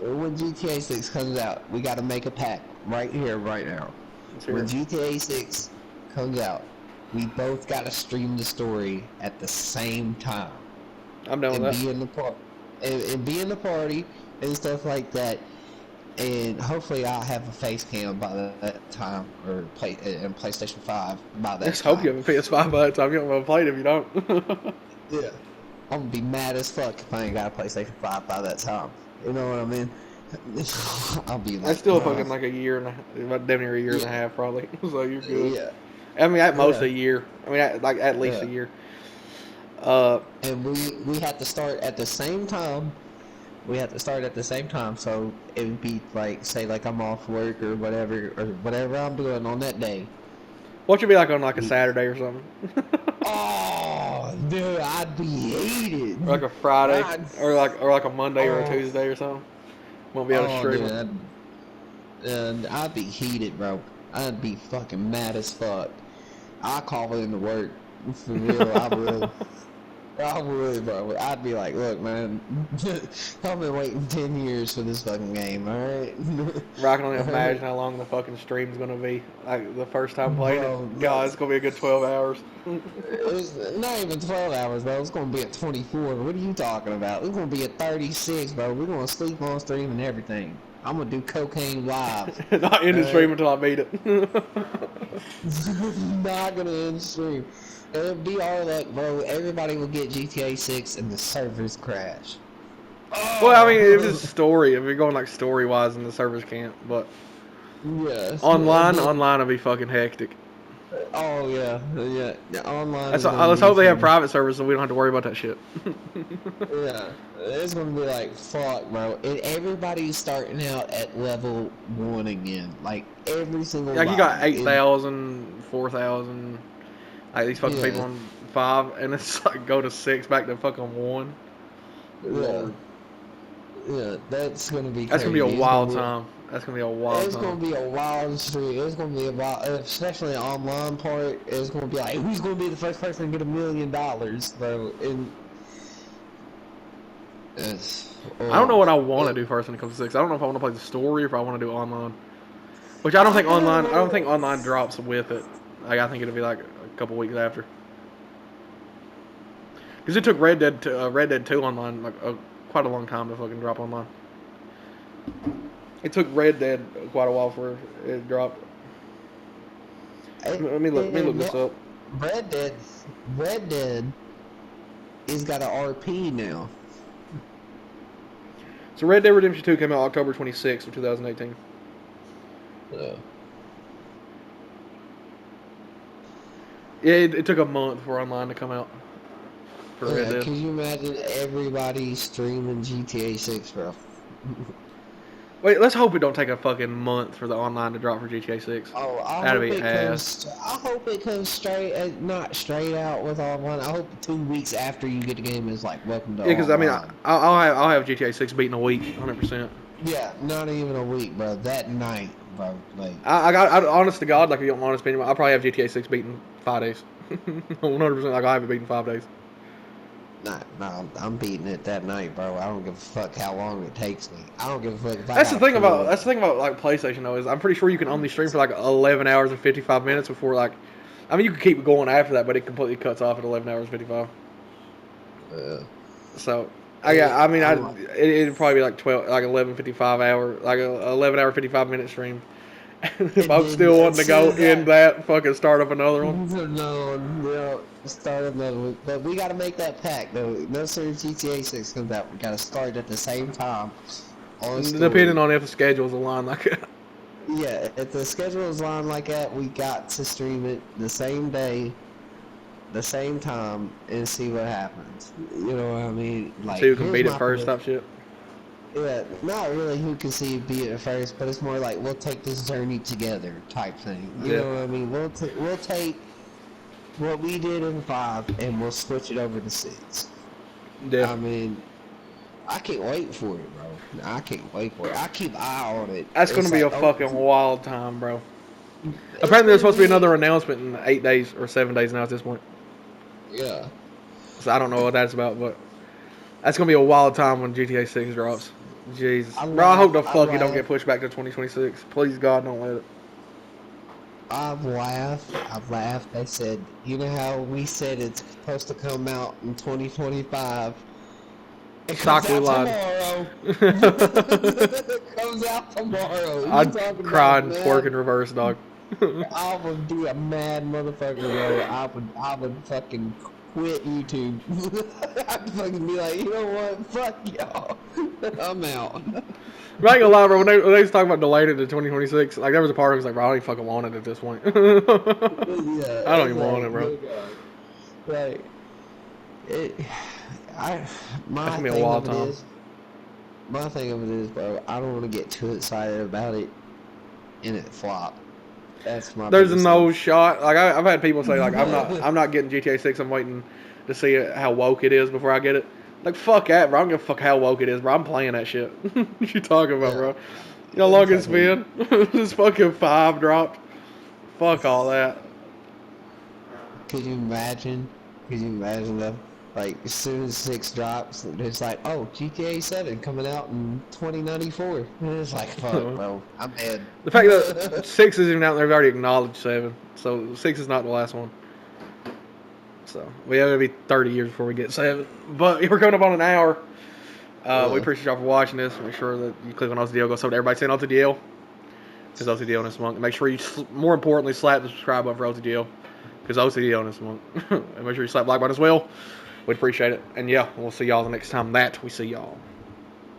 When GTA 6 comes out, we gotta make a pact right here, right now. When GTA 6 comes out, we both gotta stream the story at the same time. I'm down with that. Be in the party and stuff like that. And hopefully I'll have a face cam by that time, or PlayStation 5 by that time. Let's hope you have a PS5 by that time. You don't want to play it if you don't. Yeah. I'm gonna be mad as fuck if I ain't got a PlayStation 5 by that time. You know what I mean? I'll be like... That's still fucking like a year and damn near a year and a half probably. So you're good. Yeah. I mean, at most a year. I mean, at least a year. And we had to start at the same time. So it would be like, say, like I'm off work or whatever I'm doing on that day. What should be like on like a Saturday or something? Oh, dude, I'd be heated. Or like a Friday, or like a Monday or a Tuesday or something. Won't be able to stream it. And I'd be heated, bro. I'd be fucking mad as fuck. I call it into work. For real, I would, bro. I'd be like, look, man, I've been waiting 10 years for this fucking game, alright? I can only imagine how long the fucking stream's gonna be. Like, the first time playing it, God, it's gonna be a good 12 hours. It's not even 12 hours, bro. It's gonna be at 24. What are you talking about? It's gonna be at 36, bro. We're gonna sleep on stream and everything. I'm gonna do cocaine live. Not end the stream until I beat it. Not gonna end the stream. It'll be all like, bro, everybody will get GTA 6 and the servers crash. Well, I mean, if it's story, if you're going like story-wise, then the servers can't, but... Yeah. Online will be fucking hectic. Oh, yeah. Online. Let's hope they have private servers so we don't have to worry about that shit. Yeah. It's gonna be like, fuck, bro. And everybody's starting out at level 1 again. Like, every single Like, you got 8,000, 4,000... Like these fucking people on 5, and it's like go to 6, back to fucking 1. Lord. Yeah, that's gonna be. That's gonna be a wild time. That's gonna be a wild. It's gonna be a wild street. It's gonna be a wild, especially the online part. It's gonna be like, who's gonna be the first person to get $1 million, bro? And I don't know what I want to do first when it comes to 6. I don't know if I want to play the story or if I want to do online. Which I don't think online. I don't think online drops with it. Like, I think it'll be like a couple weeks after. Because it took Red Dead 2 online like quite a long time to fucking drop online. It took Red Dead quite a while for it dropped. Let me look this up. Red Dead has got an RP now. So Red Dead Redemption 2 came out October 26th of 2018. Yeah, it took a month for online to come out. For Red Dead. Can you imagine everybody streaming GTA 6, bro? Wait, let's hope it don't take a fucking month for the online to drop for GTA 6. Oh, that'd be ass. I hope it comes straight, not straight out with online. I hope 2 weeks after you get the game is like, welcome to online. Yeah, because I mean, I'll have GTA 6 beaten a week, 100%. Yeah, not even a week, bro. That night, bro. Like, I honest to God, like, if you don't want to spend, I'll probably have GTA 6 beaten 5 days. 100%. Like I haven't beaten 5 days. No, I'm beating it that night, bro. I don't give a fuck how long it takes me. I don't give a fuck if I That's the gotta thing about pull. like PlayStation though is I'm pretty sure you can only stream for like 11 hours and 55 minutes before like, I mean you can keep going after that, but it completely cuts off at 11 hours 55. So I mean it'd probably be like 12 like 11:55 like a 11 hour 55 minute stream. If And I'm then still wanting as to soon go as in that fucking start up another one. no, start another one. But we gotta make that pact though. No sooner GTA 6 comes out, we gotta start at the same time on Depending story. on if the schedules align like that. Yeah, if the schedule is lined like that, we got to stream it the same day, the same time, and see what happens. You know what I mean? See Like, who can here's beat it my first prediction. type shit. Yeah, not really who can see it be it first, but it's more like we'll take this journey together type thing. You Yeah. know what I mean? We'll take what we did in 5 and we'll switch it over to 6. Yeah. I mean, I can't wait for it, bro. I can't wait for it. I keep eye on it. That's gonna It's be a like, oh, fucking wild time, bro. it's Apparently there's gonna supposed to be be, another announcement in 8 days or 7 days now at this point. yeah. So I don't know what that's about, but that's gonna be a wild time when GTA 6 drops. Jesus, bro, I hope the I fuck it don't get laugh, pushed back to 2026. Please God, don't let it. I've laughed. They said, you know how we said it's supposed to come out in 2025? It comes Sock, we out lied. tomorrow. It comes out tomorrow. You I'd talking cry about and twerk in mad? reverse, dog. I would be a mad motherfucker, bro. I would fucking quit YouTube. I'd fucking be like, you know what? Fuck y'all. I'm out. I ain't gonna lie, bro. When they was talking about delayed it to 2026, like there was a part of me was like, bro, I don't even fucking want it at this point. I Yeah, don't it's even want like, it, bro. like it. I That's my gonna be a thing wild of it time. is, my thing of it is, bro. I don't want to get too excited about it and it flop. That's my There's biggest thing. no shot. Like I've had people say, like I'm not getting GTA 6. I'm waiting to see how woke it is before I get it. Like fuck that, bro. I don't give a fuck how woke it is, bro. I'm playing that shit. What you talking about, Yeah, bro? You know how long it's fucking. been? This fucking 5 dropped. Fuck all that. Could you imagine? Could you imagine though? Like as soon as 6 drops, it's like, oh, GTA 7 coming out in 2094. And it's like, fuck, bro, I'm dead. The fact that 6 isn't even out there, they've already acknowledged 7. So 6 is not the last one. So we have to be 30 years before we get 7. But we're coming up on an hour. We appreciate y'all for watching this. Make sure that you click on OTDL. Go sub to everybody saying OTDL. Because OTDL in this month. And make sure you, more importantly, slap the subscribe button for OTDL. Because OTDL in this month. And make sure you slap the like button as well. We'd appreciate it. And yeah, we'll see y'all the next time that we see y'all.